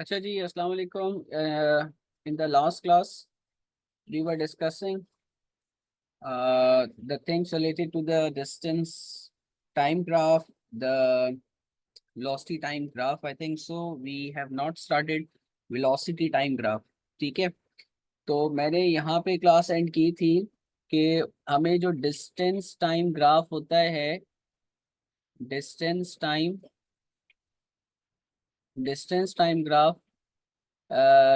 अच्छा जी, अस्सलाम वालेकुम। In the last class we were discussing the things related to the distance time graph, the velocity time graph. I think so we have not started velocity time graph. ठीक है, तो मैंने यहाँ पे class and की थी कि हमें जो distance time distance time graph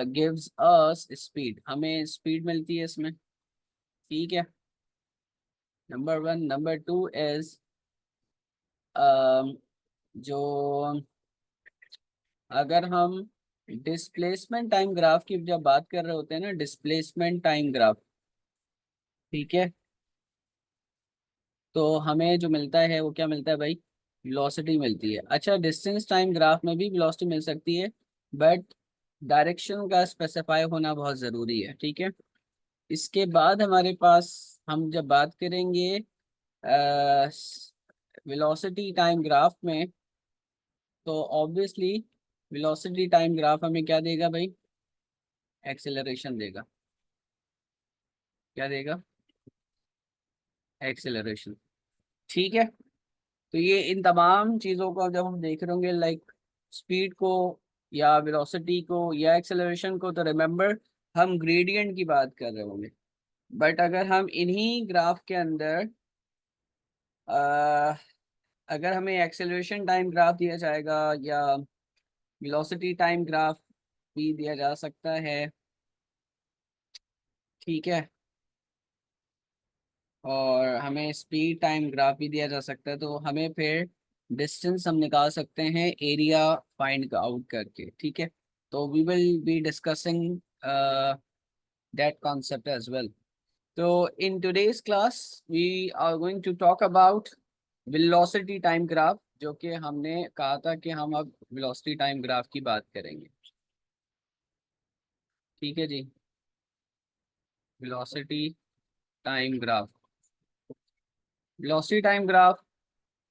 gives us speed, हमें स्पीड मिलती है इसमें। ठीक है, number one. Number two is जो अगर हम डिस्प्लेसमेंट टाइम ग्राफ की जब बात कर रहे होते हैं ना, डिस्प्लेसमेंट टाइम ग्राफ, ठीक है, तो हमें जो मिलता है वो क्या मिलता है भाई? वेलोसिटी मिलती है। अच्छा, डिस्टेंस टाइम ग्राफ में भी वेलोसिटी मिल सकती है, बट डायरेक्शन का स्पेसिफाई होना बहुत ज़रूरी है। ठीक है, इसके बाद हमारे पास हम जब बात करेंगे वेलोसिटी टाइम ग्राफ में, तो ऑब्वियसली वेलोसिटी टाइम ग्राफ हमें क्या देगा भाई? एक्सेलरेशन देगा। क्या देगा? एक्सेलरेशन। ठीक है, तो ये इन तमाम चीज़ों को जब हम देख रहे होंगे, लाइक स्पीड को या वेलोसिटी को या एक्सेलरेशन को, तो रिमेंबर हम ग्रेडियंट की बात कर रहे होंगे। बट अगर हम इन्हीं ग्राफ के अंदर अ, अगर हमें एक्सेलरेशन टाइम ग्राफ दिया जाएगा या वेलोसिटी टाइम ग्राफ भी दिया जा सकता है, ठीक है, और हमें स्पीड टाइम ग्राफ भी दिया जा सकता है, तो हमें फिर डिस्टेंस हम निकाल सकते हैं एरिया फाइंड आउट करके। ठीक है, तो we will be discussing that concept as well. तो in today's class we are going to talk about velocity time graph, जो कि हमने कहा था कि हम अब वेलोसिटी टाइम ग्राफ की बात करेंगे। ठीक है जी, velocity time graph. Velocity time graph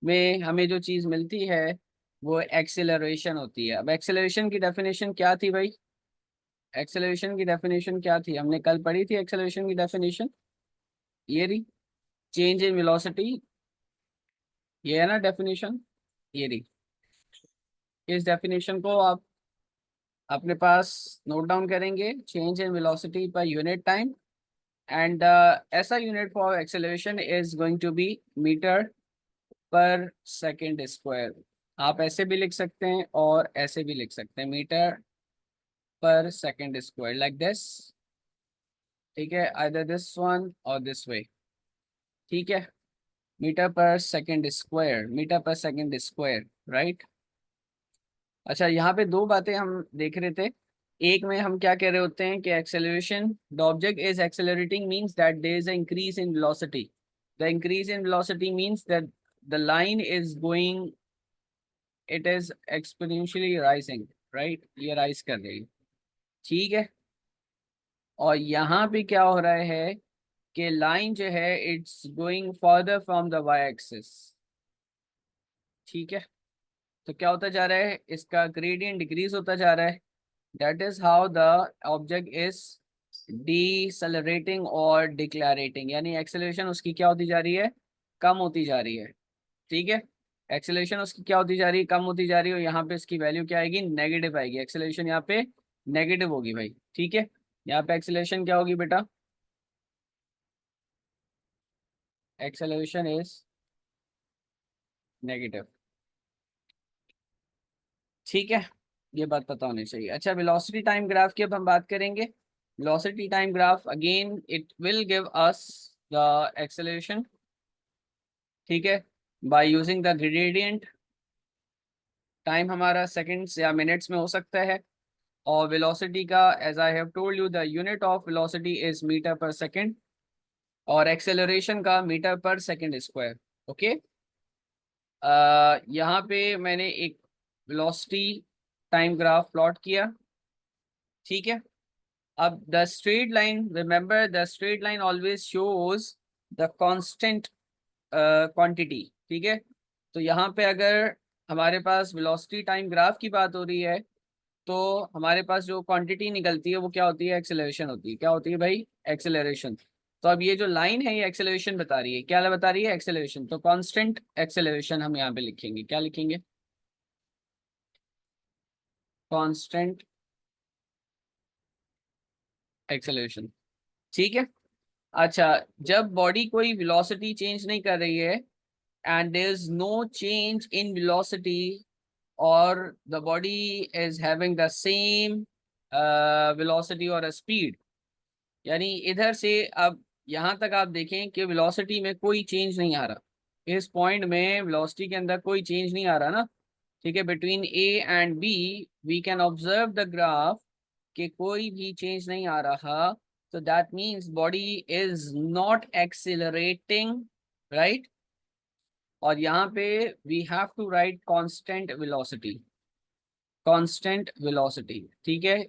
में हमें जो चीज़ मिलती है वो एक्सेलरेशन होती है। अब एक्सेलरेशन की डेफिनेशन क्या थी भाई? एक्सेलरेशन की डेफिनेशन क्या थी? हमने कल पढ़ी थी एक्सेलरेशन की डेफिनेशन, ये रही, चेंज इन वेलोसिटी। ये है ना डेफिनेशन, ये रही। इस डेफिनेशन को आप अपने पास नोट डाउन करेंगे, change in velocity per unit time, and SI unit for acceleration is going to be metre per second square. आप ऐसे भी लिख सकते हैं और ऐसे भी लिख सकते हैं, metre per second square, like this. ठीक है, आइदर दिस वन और दिस वे। ठीक है, metre per second square, metre per second square, right. अच्छा, यहाँ पे दो बातें हम देख रहे थे। एक में हम क्या कह रहे होते हैं कि acceleration, the object is accelerating means that there is a increase in velocity. The increase in velocity means that the line is going, it is exponentially rising, right, ये राइज कर रही है। ठीक है, और यहाँ पे क्या हो रहा है कि लाइन जो है it's going further from the Y axis. ठीक है, तो क्या होता जा रहा है, इसका ग्रेडियंट डिक्रीज होता जा रहा है। That is how the object is decelerating और डिक्लेरेटिंग, यानी एक्सेलरेशन उसकी क्या होती जा रही है? कम होती जा रही है। ठीक है, एक्सेलरेशन उसकी क्या होती जा रही है? कम होती जा रही है, और यहाँ पे इसकी वैल्यू क्या आएगी? नेगेटिव आएगी। एक्सेलरेशन यहाँ पे नेगेटिव होगी भाई। ठीक है, यहाँ पे एक्सेलरेशन क्या होगी बेटा? Acceleration is negative. ठीक है, ये बात पता होनी चाहिए। अच्छा, वेलोसिटी टाइम ग्राफ की अब हम बात करेंगे। Velocity time graph again it will give us the acceleration, ठीक है, by using the gradient. Time हमारा सेकंड्स या मिनट्स में हो सकता है, और वेलोसिटी का, as I have told you, the unit of velocity is metre per second, और एक्सेलरेशन का metre per second square. Okay, यहाँ पे मैंने एक वेलोसिटी टाइम ग्राफ प्लॉट किया। ठीक है, अब the straight line, remember the straight line always shows the constant quantity. ठीक है, तो यहाँ पे अगर हमारे पास वेलोसिटी टाइम ग्राफ की बात हो रही है, तो हमारे पास जो क्वांटिटी निकलती है वो क्या होती है, एक्सेलरेशन होती है। क्या होती है भाई, एक्सेलरेशन। तो अब ये जो लाइन है ये एक्सेलरेशन बता रही है, क्या बता रही है, एक्सेलरेशन। तो कांस्टेंट एक्सेलरेशन हम यहाँ पे लिखेंगे, क्या लिखेंगे, कांस्टेंट एक्सेलरेशन। ठीक है। अच्छा, जब बॉडी कोई वेलोसिटी चेंज नहीं कर रही है and there is no change in velocity, और the body is having the same velocity और स्पीड, यानी इधर से अब यहाँ तक आप देखें कि वेलोसिटी में कोई चेंज नहीं आ रहा, इस पॉइंट में वेलोसिटी के अंदर कोई चेंज नहीं आ रहा ना। ठीक है, between A and B we can observe the graph कि कोई भी चेंज नहीं आ रहा। तो that means body is not accelerating, right. और यहाँ पे we have to write constant velocity, constant velocity. ठीक है,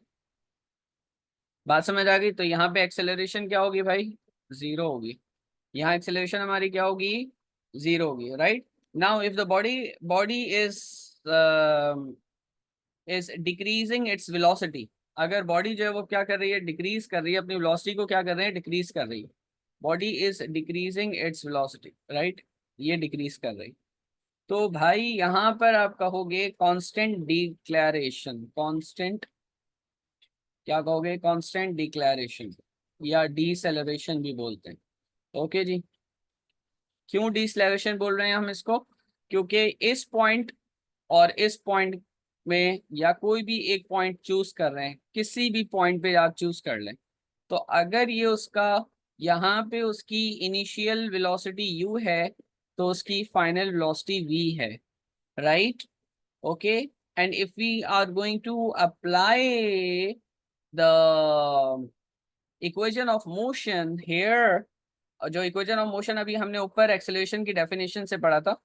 बात समझ आ गई। तो यहाँ पे एक्सेलरेशन क्या होगी भाई, जीरो होगी। यहाँ एक्सेलरेशन हमारी क्या होगी, जीरो होगी, right. Now if the body body is decreasing its velocity, अगर बॉडी जो है वो क्या कर रही है, डिक्रीज कर रही है अपनी वेलोसिटी को, क्या कर रहे हैं, डिक्रीज कर रही है। Body is decreasing its velocity, right, ये डिक्रीज कर रही। तो भाई यहाँ पर आप कहोगे कांस्टेंट डिक्लेरेशन, कांस्टेंट, क्या कहोगे, कांस्टेंट डिक्लेरेशन या डीसेलरेशन भी बोलते हैं। ओके जी। क्यों डिसेलेरेशन बोल रहे हैं हम इसको, क्योंकि इस पॉइंट और इस पॉइंट में या कोई भी एक पॉइंट चूज कर रहे हैं, किसी भी पॉइंट पे आप चूज कर लें, तो अगर ये उसका यहाँ पे उसकी इनिशियल वेलोसिटी u है तो उसकी फाइनल वेलोसिटी v है, right. Okay, and if we are going to apply the equation of motion here, जो इक्वेशन ऑफ मोशन अभी हमने ऊपर एक्सेलरेशन की डेफिनेशन से पढ़ा था,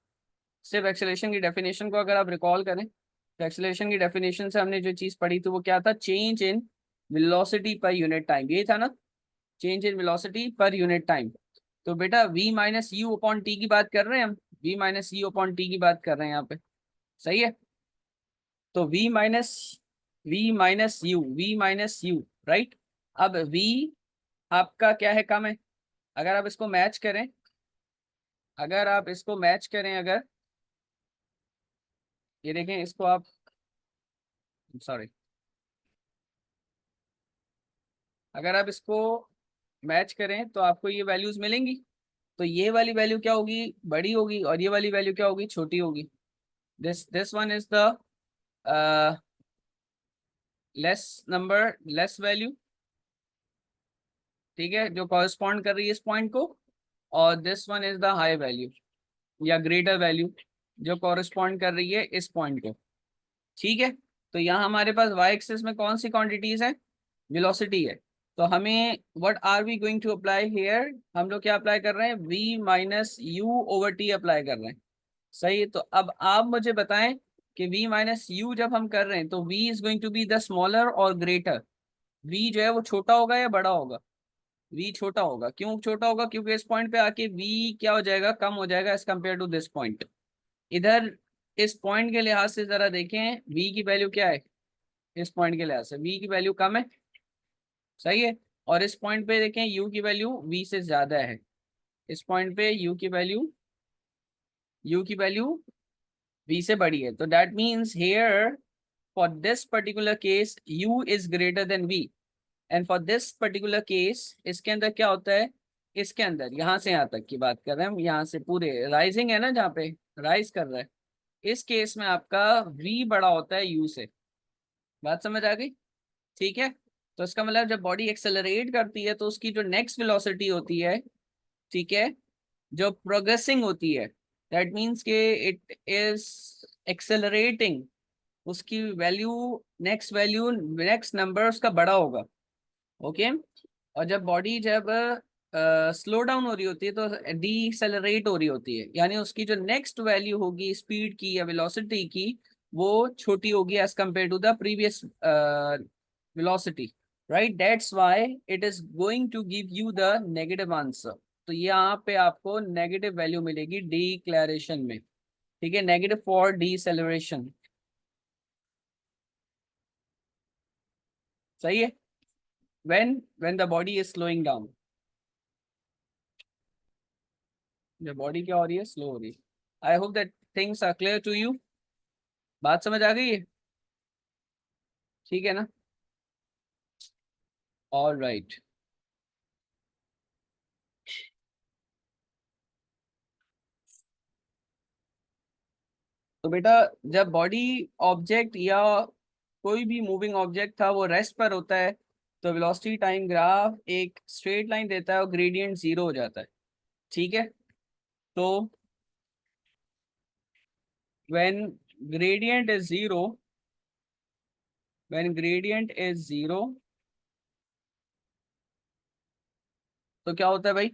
सिर्फ एक्सेलरेशन की डेफिनेशन को अगर आप रिकॉल करें तो एक्सेलरेशन की डेफिनेशन से हमने जो चीज पढ़ी थी वो क्या था, change in velocity per unit time, ये था ना, change in velocity per unit time. तो बेटा v minus you upon T की बात कर रहे हैं हम, v minus you upon T की बात कर रहे हैं यहाँ पे, सही है। तो v माइनस यू, राइट। अब v आपका क्या है, कम है। अगर आप इसको मैच करें, अगर आप इसको मैच करें, अगर ये देखें इसको आप, सॉरी, अगर आप इसको मैच करें तो आपको ये वैल्यूज मिलेंगी। तो ये वाली वैल्यू क्या होगी, बड़ी होगी, और ये वाली वैल्यू क्या होगी, छोटी होगी। This one is the less number, less value, ठीक है, जो कॉरेस्पॉन्ड कर रही है इस पॉइंट को। और this one is the high value या ग्रेटर वैल्यू, जो कॉरेस्पॉन्ड कर रही है इस पॉइंट को। ठीक है। तो यहाँ हमारे पास वाई एक्सिस में कौन सी क्वांटिटीज है, वेलोसिटी है। तो हमें what are we going to apply here, हम लोग क्या अप्लाई कर रहे हैं, v minus u over t apply कर रहे हैं। सही है। तो अब आप मुझे बताएं कि v माइनस यू जब हम कर रहे हैं तो v is going to be the smaller और ग्रेटर, v जो है वो छोटा होगा या बड़ा होगा, v छोटा होगा। क्यों छोटा होगा, क्योंकि इस पॉइंट पे आके v क्या हो जाएगा, कम हो जाएगा as compare to this point. इधर इस पॉइंट के लिहाज से जरा देखें v की वैल्यू क्या है, इस पॉइंट के लिहाज से v की वैल्यू कम है, सही है। और इस पॉइंट पे देखें u की वैल्यू v से ज्यादा है, इस पॉइंट पे u की वैल्यू v से बड़ी है। तो that means here for this particular case u is greater than v, and for this particular case इसके अंदर क्या होता है, इसके अंदर यहाँ से यहाँ तक की बात कर रहे हैं हम, यहाँ से पूरे राइजिंग है ना, जहाँ पे राइज कर रहा है, इस केस में आपका v बड़ा होता है u से। बात समझ आ गई, ठीक है। तो इसका मतलब जब बॉडी एक्सेलरेट करती है तो उसकी जो नेक्स्ट वेलोसिटी होती है, ठीक है, जो प्रोग्रेसिंग होती है, दैट मीन्स के इट इज एक्सेलरेटिंग, उसकी वैल्यू, नेक्स्ट नंबर उसका बड़ा होगा। ओके। और जब बॉडी जब स्लो डाउन हो रही होती है तो डीसेलरेट हो रही होती है, यानी उसकी जो नेक्स्ट वैल्यू होगी स्पीड की या वेलोसिटी की, वो छोटी होगी as compare to the previous velocity, right. That's why it is going to give you the negative answer. तो यहाँ पे आपको नेगेटिव वैल्यू मिलेगी डिक्लेरेशन में, ठीक है, नेगेटिव फॉर डीसेलरेशन। सही है। when the body is slowing down, जब बॉडी क्या हो रही है, स्लो हो रही है। I hope that things are clear to you. बात समझ आ गई है? ठीक है ना? All right. तो बेटा, जब बॉडी ऑब्जेक्ट या कोई भी मूविंग ऑब्जेक्ट था वो रेस्ट पर होता है, तो वेलोसिटी टाइम ग्राफ एक स्ट्रेट लाइन देता है और ग्रेडियंट जीरो हो जाता है। ठीक है? तो when gradient is zero, when gradient is zero, तो क्या होता है भाई?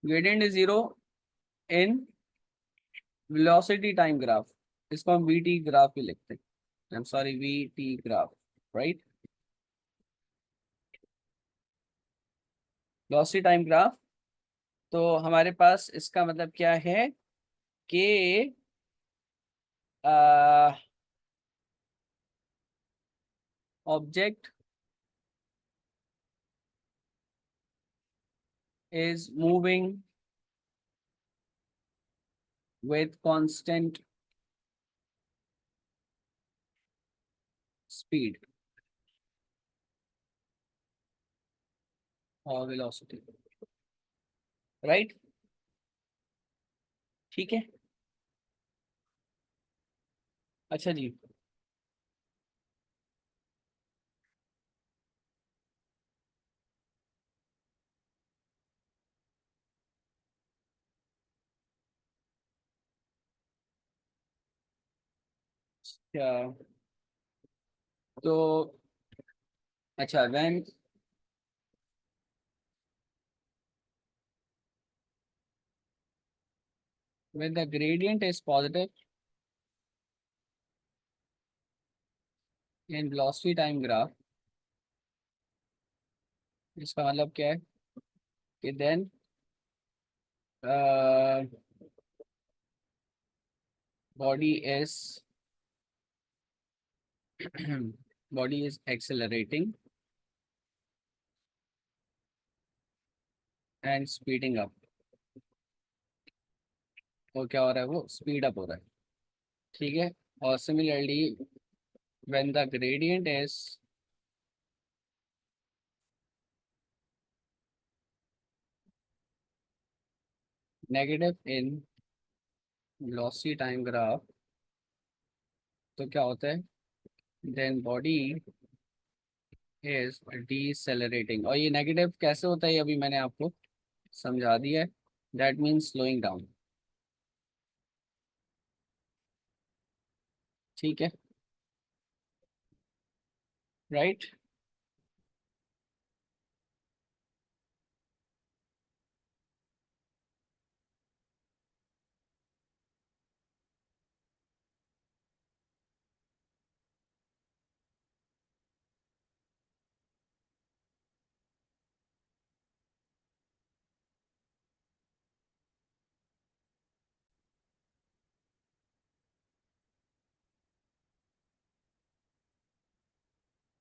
gradient is zero in velocity time graph। इसको हम vt ग्राफ भी लिखते हैं। I am sorry, vt graph, right? Velocity time graph. तो हमारे पास इसका मतलब क्या है कि object is moving with constant speed or velocity, right? ठीक है। अच्छा जी। क्या? तो अच्छा, when the gradient is positive in velocity time graph, इसका मतलब क्या है कि then uh, body is body is accelerating and speeding up। और क्या हो रहा है, वो स्पीड अप हो रहा है। ठीक है। और similarly when the gradient is negative in velocity time graph, तो क्या होता है, then body is decelerating। और ये नेगेटिव कैसे होता है, ये अभी मैंने आपको समझा दिया है। That means slowing down. ठीक है, राइट?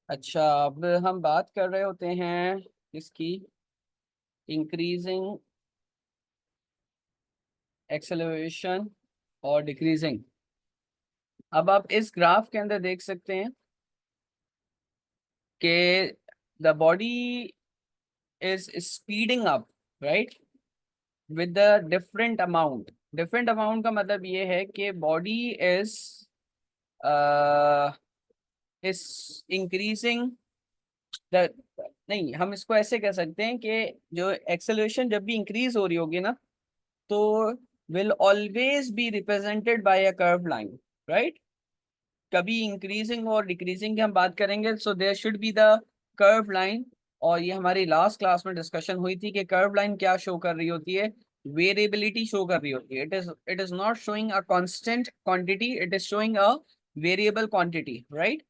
अच्छा, अब हम बात कर रहे होते हैं इसकी इंक्रीजिंग एक्सेलरेशन और डिक्रीजिंग। अब आप इस ग्राफ के अंदर देख सकते हैं कि the body is speeding up, right, with the different amount. Different amount का मतलब ये है कि body is is increasing the, नहीं, हम इसको ऐसे कह सकते हैं कि जो एक्सेलरेशन जब भी इंक्रीज हो रही होगी ना, तो will always be represented by a curve line, right? कभी इंक्रीजिंग और डिक्रीजिंग की हम बात करेंगे, so there should be the curve line. और ये हमारी लास्ट क्लास में डिस्कशन हुई थी कि कर्व लाइन क्या शो कर रही होती है, वेरिएबिलिटी शो कर रही होती है। It is not showing a constant quantity, it is showing a variable quantity, right?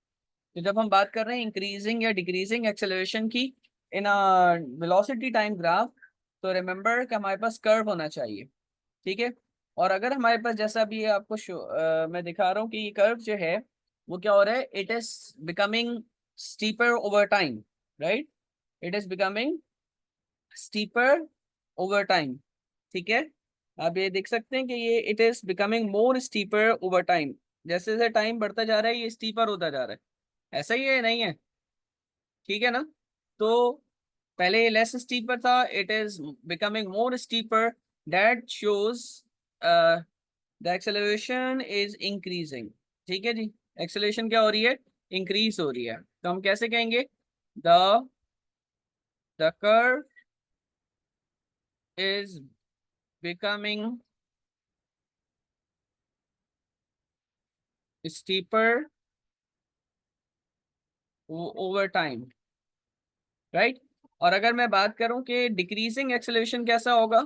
तो जब हम बात कर रहे हैं इंक्रीजिंग या डिक्रीजिंग एक्सेलरेशन की इन अ वेलोसिटी टाइम ग्राफ, तो रिमेंबर कि हमारे पास कर्व होना चाहिए। ठीक है? और अगर हमारे पास, जैसा भी आपको मैं दिखा रहा हूँ कि ये कर्व जो है वो क्या हो रहा है, it is becoming steeper over time, right? It is becoming steeper over time. ठीक है, आप ये देख सकते हैं कि ये it is becoming more steeper over time. जैसे जैसे टाइम बढ़ता जा रहा है ये स्टीपर होता जा रहा है, ऐसा ही है नहीं है? ठीक है ना? तो पहले ये लेस स्टीपर था, it is becoming more steeper, that shows the acceleration is increasing. ठीक है जी, एक्सेलरेशन क्या हो रही है? इंक्रीज हो रही है। तो हम कैसे कहेंगे? The the curve is becoming steeper over time, right? और अगर मैं बात करूं कि डिक्रीजिंग एक्सेलरेशन कैसा होगा,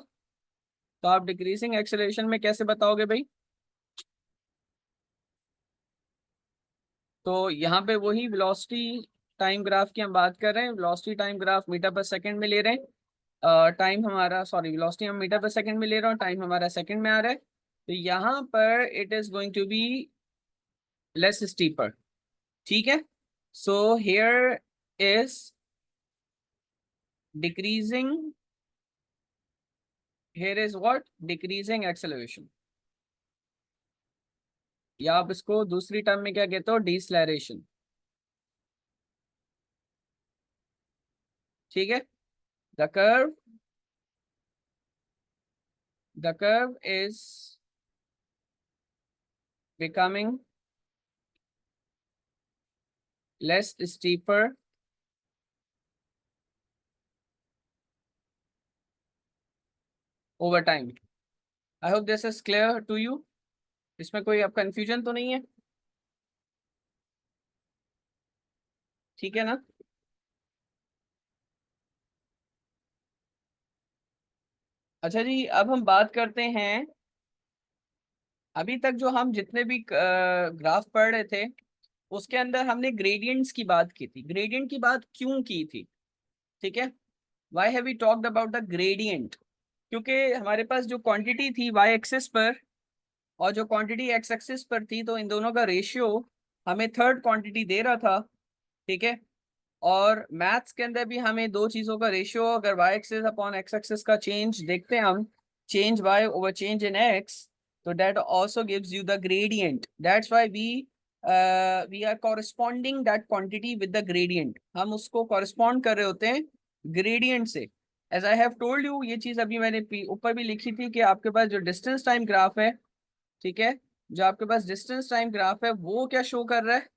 तो आप डिक्रीजिंग एक्सेलरेशन में कैसे बताओगे भाई? तो यहाँ पे वही वेलोसिटी टाइम ग्राफ की हम बात कर रहे हैं। Velocity time graph metre per second में ले रहे हैं, टाइम हमारा, सॉरी, वेलोसिटी हम मीटर पर सेकंड में ले रहे हैं, टाइम हमारा सेकंड में आ रहा है। तो यहाँ पर it is going to be less steeper. ठीक है, so here is decreasing, here is what? Decreasing acceleration, या आप इसको दूसरी टर्म में क्या कहते हो? डिसलेरेशन। ठीक है, the curve, the curve is becoming less steeper over time. I hope this is clear to you. इसमें कोई अब कंफ्यूजन तो नहीं है? ठीक है ना? अच्छा जी, अब हम बात करते हैं, अभी तक जो हम जितने भी ग्राफ पढ़ रहे थे उसके अंदर हमने ग्रेडियंट्स की बात की थी। ग्रेडियंट की बात क्यों की थी? ठीक है, why have we talked about the gradient? क्योंकि हमारे पास जो क्वांटिटी थी वाई एक्सिस पर और जो क्वांटिटी एक्स एक्सिस पर थी, तो इन दोनों का रेशियो हमें थर्ड क्वांटिटी दे रहा था। ठीक है, और मैथ्स के अंदर भी हमें दो चीजों का रेशियो, अगर Y axis upon X axis का चेंज देखते हैं हम, change Y over change in X, तो that also gives you the gradient. That's why we are corresponding that quantity with the gradient. हम उसको कॉरेस्पॉन्ड कर रहे होते हैं ग्रेडियंट से। As I have told you, ये चीज अभी मैंने ऊपर भी लिखी थी कि आपके पास जो डिस्टेंस टाइम ग्राफ है, ठीक है, जो आपके पास डिस्टेंस टाइम ग्राफ है वो क्या शो कर रहा है?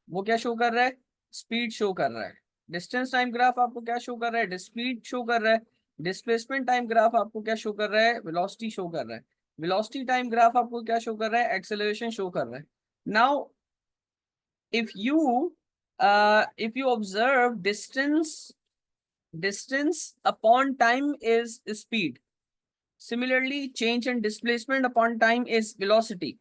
वो क्या शो कर रहा है? स्पीड शो कर रहा है। डिस्टेंस टाइम ग्राफ आपको क्या शो कर रहा है? स्पीड शो कर रहा है। डिस्प्लेसमेंट टाइम ग्राफ आपको क्या शो कर रहा है? वेलोसिटी शो कर रहा है। वेलोसिटी टाइम ग्राफ आपको क्या शो कर रहा है? एक्सेलरेशन शो कर रहा है। Now if you observe distance upon time is speed, similarly change in displacement upon time is velocity.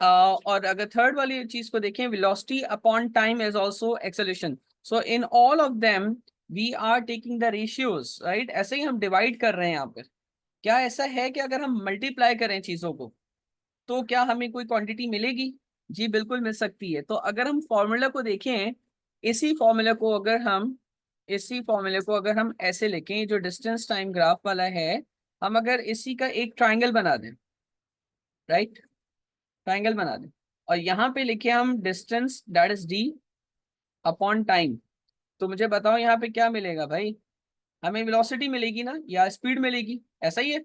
और अगर थर्ड वाली चीज को देखें, velocity upon time is also acceleration. So in all of them we are taking the ratios, right? ऐसे ही हम divide कर रहे हैं यहाँ पर। क्या ऐसा है कि अगर हम मल्टीप्लाई करें चीजों को तो क्या हमें कोई क्वांटिटी मिलेगी? जी बिल्कुल मिल सकती है। तो अगर हम फॉर्मूला को देखें, इसी फॉर्मूला को अगर हम इसी फॉर्मूले को अगर हम ऐसे लिखें, जो डिस्टेंस टाइम ग्राफ वाला है, हम अगर इसी का एक ट्राइंगल बना दें, राइट, ट्राइंगल बना दें, और यहाँ पे लिखे हम distance that is D upon time, तो मुझे बताओ यहाँ पे क्या मिलेगा भाई? हमें वेलोसिटी मिलेगी ना, या स्पीड मिलेगी? ऐसा ही है।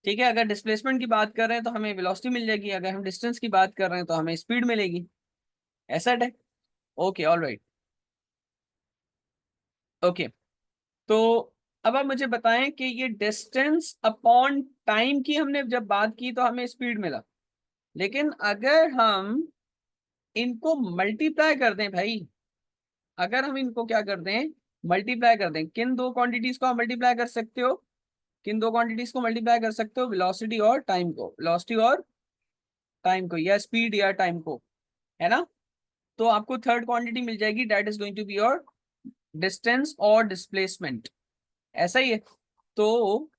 ठीक है, अगर डिस्प्लेसमेंट की बात कर रहे हैं तो हमें वेलोसिटी मिल जाएगी, अगर हम डिस्टेंस की बात कर रहे हैं तो हमें स्पीड मिलेगी। ऐसा है? Okay, all right, okay. तो अब आप मुझे बताएं कि ये डिस्टेंस अपॉन टाइम की हमने जब बात की तो हमें स्पीड मिला, लेकिन अगर हम इनको मल्टीप्लाई कर दें भाई, अगर हम इनको क्या कर दें? मल्टीप्लाई कर दें, किन दो क्वांटिटीज को आप मल्टीप्लाई कर सकते हो? किन दो क्वांटिटीज को मल्टीप्लाई कर सकते हो? वेलोसिटी और टाइम को, वेलोसिटी और टाइम को, या स्पीड या टाइम को, है ना? तो आपको थर्ड क्वांटिटी मिल जाएगी, that is going to be your distance और डिस्प्लेसमेंट। ऐसा ही है। तो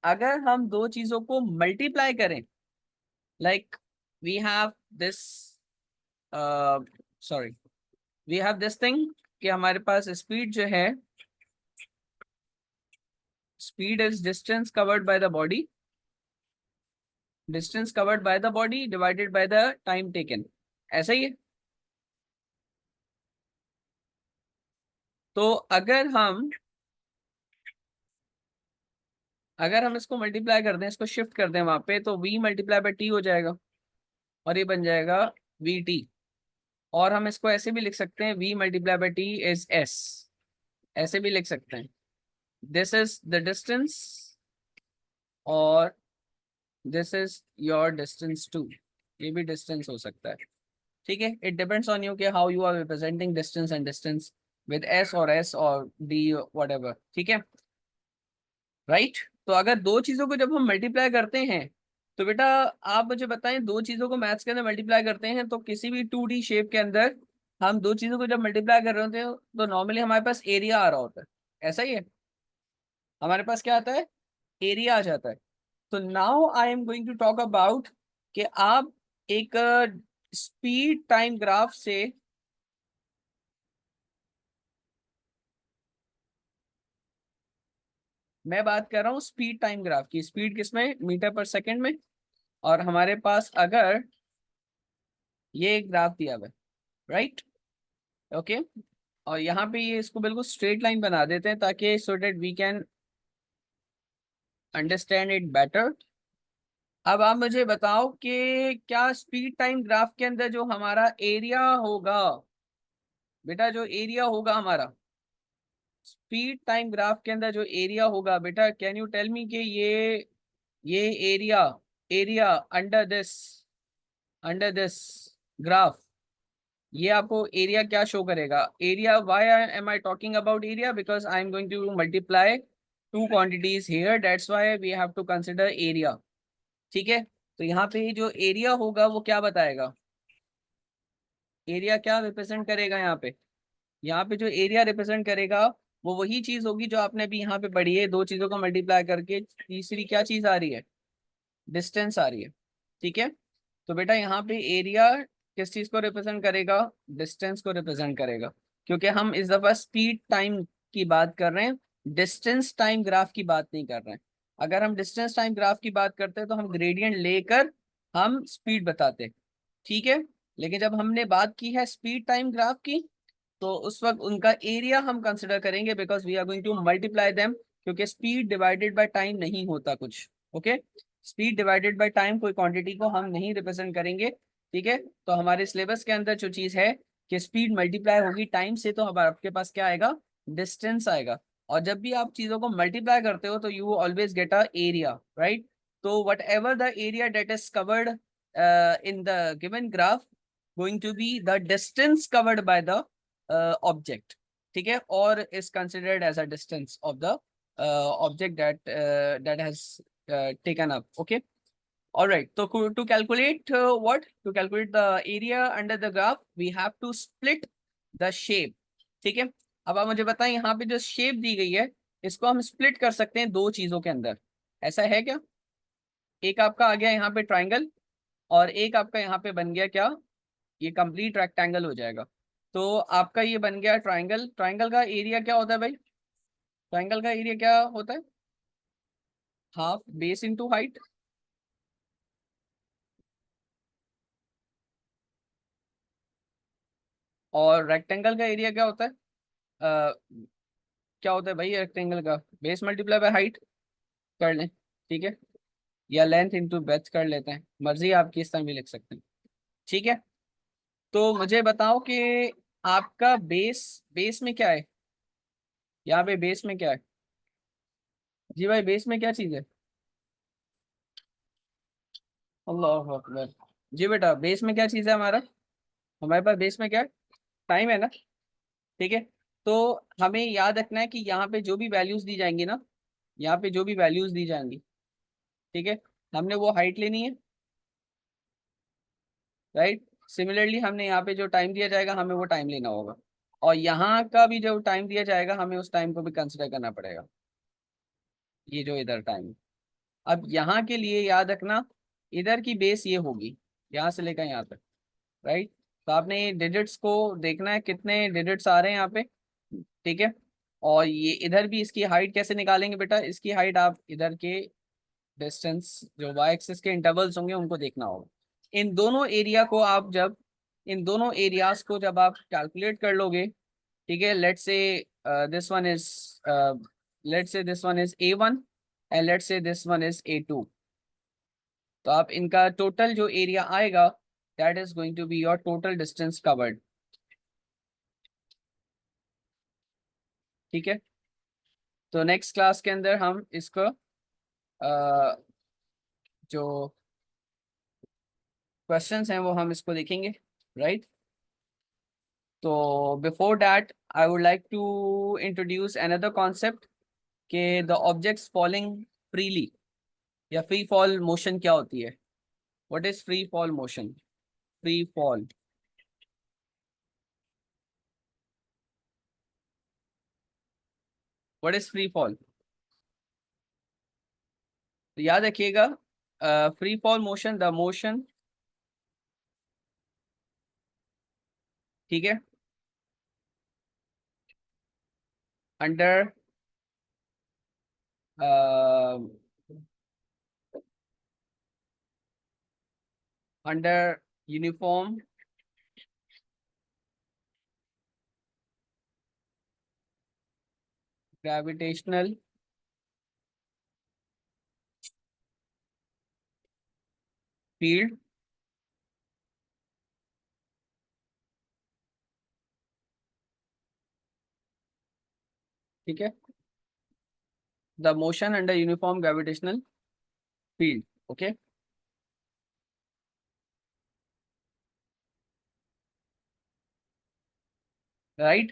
अगर हम दो चीजों को मल्टीप्लाई करें, like we have this, sorry, we have this thing कि हमारे पास स्पीड जो है, speed is distance covered by the body, distance covered by the body divided by the time taken, ऐसा ही है। तो अगर हम इसको मल्टीप्लाई कर दें, इसको शिफ्ट कर दें वहां पे, तो v मल्टीप्लाई बाय टी हो जाएगा और ये बन जाएगा वी टी। और हम इसको ऐसे भी लिख सकते हैं, v multiply by t is s, ऐसे भी लिख सकते हैं। दिस इज द डिस्टेंस और this is your distance two, ये भी डिस्टेंस हो सकता है। ठीक है, इट डिपेंड्स ऑन यू कि how you are representing distance and distance with s और d whatever। ठीक है, राइट। तो अगर दो चीजों को जब हम मल्टीप्लाई करते हैं, तो बेटा आप मुझे बताएं, दो चीजों को मैथ्स के अंदर मल्टीप्लाई करते हैं तो किसी भी 2D शेप के अंदर हम दो चीजों को जब मल्टीप्लाई कर रहे होते हैं तो नॉर्मली हमारे पास एरिया आ रहा होता है, ऐसा ही है। हमारे पास क्या आता है, एरिया आ जाता है। तो now I am going to talk about कि आप एक स्पीड टाइम ग्राफ से, मैं बात कर रहा हूँ स्पीड टाइम ग्राफ की, स्पीड किसमें, मीटर पर सेकंड में। और हमारे पास अगर ये एक ग्राफ दिया हुआ है, राइट, ओके, और यहाँ पे ये इसको बिल्कुल स्ट्रेट लाइन बना देते हैं ताकि so that we can understand it better. अब आप मुझे बताओ कि क्या स्पीड टाइम ग्राफ के अंदर जो हमारा एरिया होगा, बेटा जो एरिया होगा हमारा स्पीड टाइम ग्राफ के अंदर जो एरिया होगा, बेटा कैन यू टेल मी कि ये area, area under this graph, ये आपको एरिया क्या शो करेगा, area, why am I talking about area, because I am going to multiply two quantities here, that's why we have to consider area. ठीक है, तो यहाँ पे जो एरिया होगा वो क्या बताएगा, एरिया क्या रिप्रेजेंट करेगा यहाँ पे, यहाँ पे जो एरिया रिप्रेजेंट करेगा वो वही चीज होगी जो आपने अभी यहाँ पे पढ़ी है, दो चीजों को मल्टीप्लाई करके तीसरी क्या चीज आ रही है, डिस्टेंस आ रही है। ठीक है, तो बेटा यहाँ पे एरिया किस चीज को रिप्रेजेंट करेगा, डिस्टेंस को रिप्रेजेंट करेगा, क्योंकि हम इस दफा स्पीड टाइम की बात कर रहे हैं, डिस्टेंस टाइम ग्राफ की बात नहीं कर रहे हैं। अगर हम डिस्टेंस टाइम ग्राफ की बात करते हैं तो हम ग्रेडियंट लेकर हम स्पीड बताते, ठीक है। लेकिन जब हमने बात की है स्पीड टाइम ग्राफ की, तो उस वक्त उनका एरिया हम कंसिडर करेंगे, because we are going to multiply them, क्योंकि स्पीड डिवाइडेड बाय टाइम नहीं होता कुछ, okay. Speed divided by time कोई क्वांटिटी को हम नहीं रिप्रेजेंट करेंगे, ठीक है। तो हमारे सिलेबस के अंदर जो चीज है कि स्पीड मल्टीप्लाई होगी टाइम से, तो हमारे आपके पास क्या आएगा, डिस्टेंस आएगा। और जब भी आप चीजों को मल्टीप्लाई करते हो तो you always get a area, right. तो whatever the area that is covered in the given graph going to be the distance covered by the object, ठीक है, और is considered as a distance of the object that has taken up, okay, all right। So to calculate to calculate the area under the graph, we have to split the shape, ठीक है। अब आप मुझे बताएं, यहाँ पे जो shape दी गई है इसको हम स्प्लिट कर सकते हैं दो चीजों के अंदर, ऐसा है क्या, एक आपका आ गया यहाँ पे ट्राइंगल और एक आपका यहाँ पे बन गया क्या, ये कंप्लीट रेक्टेंगल हो जाएगा। तो आपका ये बन गया ट्राइंगल, ट्राइंगल का एरिया क्या होता है भाई, ट्राइंगल का एरिया क्या होता है, हाफ बेस इंटू हाइट। और रेक्टेंगल का एरिया क्या होता है, क्या होता है भाई रेक्टेंगल का, बेस मल्टीप्लाई बाय हाइट कर लें, ठीक है, या लेंथ इंटू ब्रेथ कर लेते हैं, मर्जी आपकी, इस तरह भी लिख सकते हैं, ठीक है। तो मुझे बताओ कि आपका बेस, बेस में क्या है, यहाँ पे बेस में क्या है, जी भाई बेस में क्या चीज है, अल्लाह अकबर, जी बेटा बेस में क्या चीज है हमारा, हमारे पास बेस में क्या है, टाइम है ना, ठीक है। तो हमें याद रखना है कि यहाँ पे जो भी वैल्यूज दी जाएंगी ना, यहाँ पे जो भी वैल्यूज दी जाएंगी, ठीक है, हमने वो हाइट लेनी है, राइट। सिमिलरली हमने यहाँ पे जो टाइम दिया जाएगा हमें वो टाइम लेना होगा, और यहाँ का भी जो टाइम दिया जाएगा हमें उस टाइम को भी कंसिडर करना पड़ेगा, ये जो इधर टाइम। अब यहाँ के लिए याद रखना, इधर की बेस ये होगी यहाँ से लेकर यहाँ तक, राइट। तो आपने डिजिट्स को देखना है, कितने डिजिट्स आ रहे हैं यहाँ पे, ठीक है। और ये इधर भी इसकी हाइट कैसे निकालेंगे बेटा, इसकी हाइट आप इधर के डिस्टेंस जो वाई एक्सिस के इंटरवल्स होंगे उनको देखना होगा। इन दोनों एरिया को आप जब इन दोनों एरियाज को जब आप कैलकुलेट कर लोगे, ठीक है, this one is let's say this one is A1 and let's say this one is A2। तो आप इनका टोटल जो एरिया आएगा that is going to be your total distance covered, ठीक है। तो नेक्स्ट क्लास के अंदर हम इसको जो क्वेश्चंस हैं वो हम इसको देखेंगे, राइट। तो before that I would like to introduce another concept कि द ऑब्जेक्ट्स फॉलिंग फ्रीली या फ्री फॉल मोशन क्या होती है। What is free fall motion? Free fall, what is free fall? तो याद रखिएगा, free fall motion, the motion, ठीक है, under under uniform gravitational field, ठीक है, the motion under uniform gravitational field, okay, right.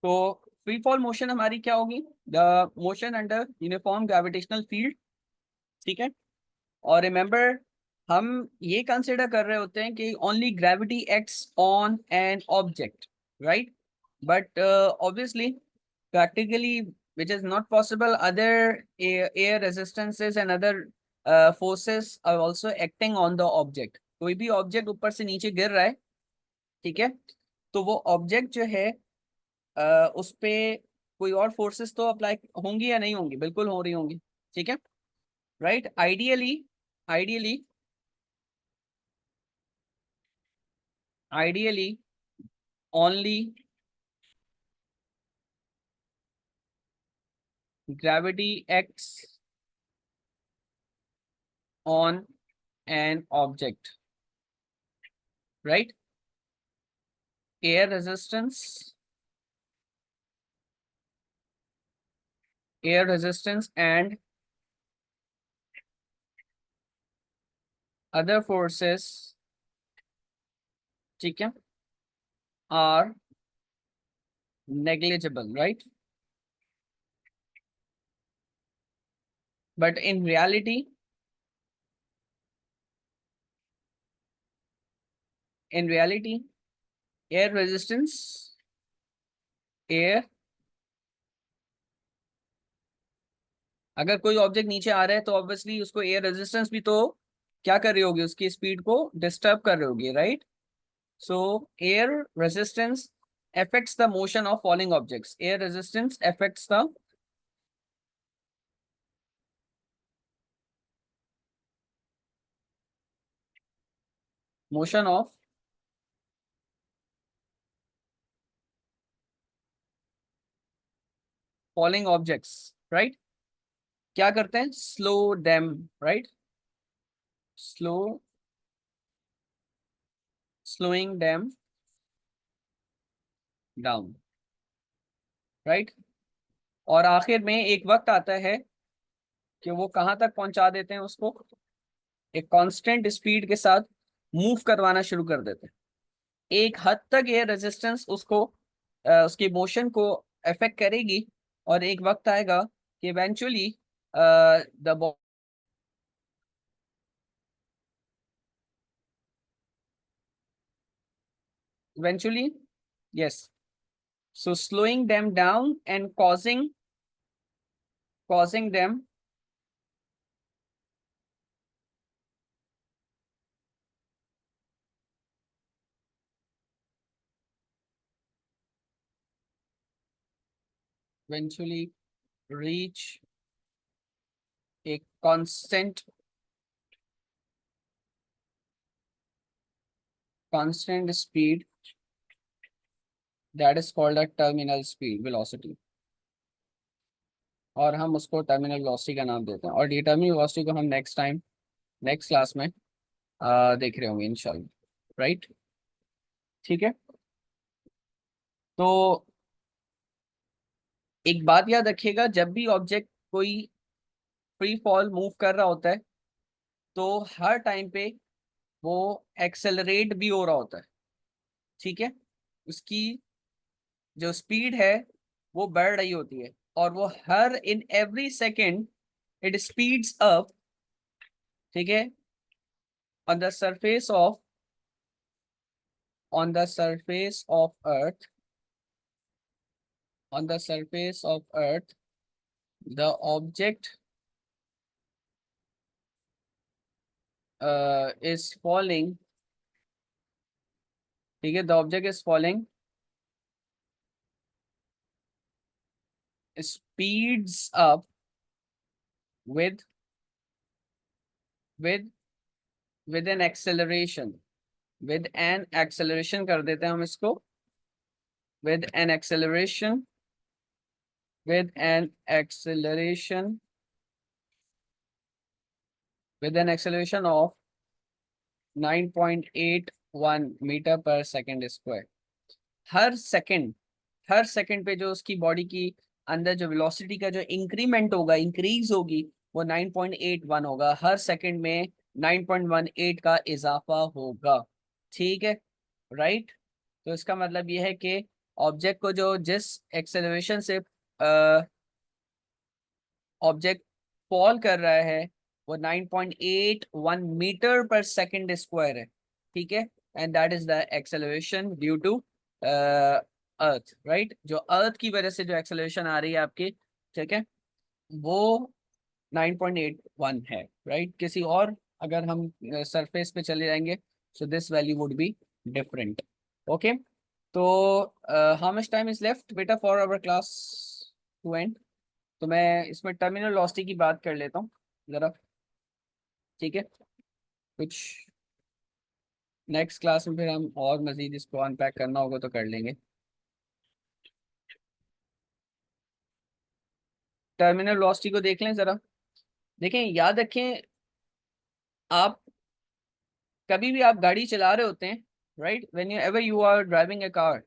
तो फ्री फॉल मोशन हमारी क्या होगी? The motion under uniform gravitational field, ठीक है। और रिमेंबर, हम ये कंसिडर कर रहे होते हैं कि only gravity acts on an object, right. But obviously practically which is not possible, other air resistances and other forces are also acting on the object। कोई भी ऑब्जेक्ट ऊपर से नीचे गिर रहा है, ठीक है, तो वो ऑब्जेक्ट जो है उस पे कोई और फोर्सेस तो अप्लाई होंगी या नहीं होंगी? बिल्कुल हो रही होंगी, ठीक है, right. Ideally ideally ideally only gravity acts on an object, right? Air resistance, and other forces, ठीक है, are negligible, right? But in reality, air resistance, air, अगर कोई ऑब्जेक्ट नीचे आ रहा है तो ऑब्वियसली उसको एयर रेजिस्टेंस भी तो क्या कर रही होगी, उसकी स्पीड को डिस्टर्ब कर रही होगी, right. So air resistance affects the motion of falling objects. Air resistance affects the motion of falling objects, right? क्या करते हैं? Slow them, right, slow slowing them down, right. और आखिर में एक वक्त आता है कि वो कहाँ तक पहुंचा देते हैं उसको, एक कांस्टेंट स्पीड के साथ मूव करवाना शुरू कर देते हैं। एक हद तक ये रेजिस्टेंस उसको उसकी मोशन को अफेक्ट करेगी, और एक वक्त आएगा कि eventually the eventually, yes, So slowing them down and causing them eventually reach a constant speed that is called a terminal speed velocity, और हम उसको टर्मिनल वेलोसिटी का नाम देते हैं, और ये टर्मिनल वेलोसिटी को हम नेक्स्ट टाइम नेक्स्ट क्लास में देख रहे होंगे इंशाल्लाह, राइट? ठीक है। तो एक बात याद रखिएगा, जब भी ऑब्जेक्ट कोई फ्री फॉल मूव कर रहा होता है तो हर टाइम पे वो एक्सेलरेट भी हो रहा होता है, ठीक है? उसकी जो स्पीड है वो बढ़ रही होती है, और वो हर in every second it speeds up, ठीक है, on the surface of on the surface of earth on the surface of earth the object is falling, ठीक है, the object is falling speeds up with with with an acceleration, with an acceleration कर देते हैं हम इसको, with an acceleration with an acceleration with an acceleration of 9.81 metre per second square. Her second पे जो उसकी बॉडी की अंदर जो वेलोसिटी का जो इंक्रीमेंट होगा, इंक्रीज होगी, वो 9.81 होगा, हर सेकंड में 9.18 का इजाफा होगा, ठीक है, राइट? तो इसका मतलब ये है कि ऑब्जेक्ट को जो जिस एक्सेलरेशन से ऑब्जेक्ट फॉल कर रहा है वो 9.81 मीटर पर सेकंड स्क्वायर है, ठीक है, and that is the acceleration due to earth, right? जो अर्थ की वजह से जो एक्सेलरेशन आ रही है आपकी, ठीक है, वो 9.81 है, राइट? किसी और अगर हम सरफेस पे चले जाएंगे so this value would be different, okay? तो how much time is left बेटा for our class to end? तो मैं इसमें टर्मिनल वेलोसिटी की बात कर लेता हूँ जरा, ठीक है? कुछ नेक्स्ट क्लास में फिर हम और मजीद इसको अनपैक करना होगा तो कर लेंगे। टर्मिनल वेलोसिटी को देख लें जरा। देखें, याद रखें, आप कभी भी आप गाड़ी चला रहे होते हैं, right, when you ever you are driving a car,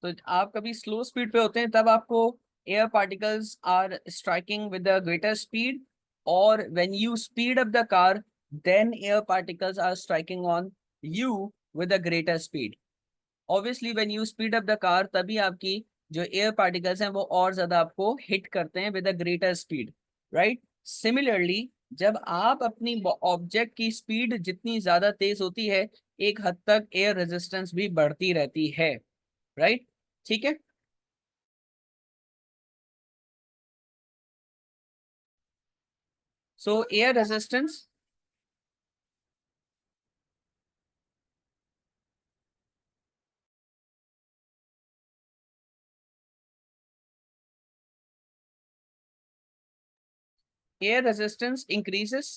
तो आप कभी स्लो स्पीड पे होते हैं तब आपको air particles are striking with the greater speed, और when you speed up the car then air particles are striking on you with a greater speed. Obviously when you speed up the car तभी आपकी जो air particles हैं वो और ज्यादा आपको hit करते हैं with a greater speed, right? Similarly जब आप अपनी ऑब्जेक्ट की स्पीड जितनी ज्यादा तेज होती है, एक हद तक एयर रेजिस्टेंस भी बढ़ती रहती है, राइट? ठीक है। सो एयर रेजिस्टेंस इंक्रीजेस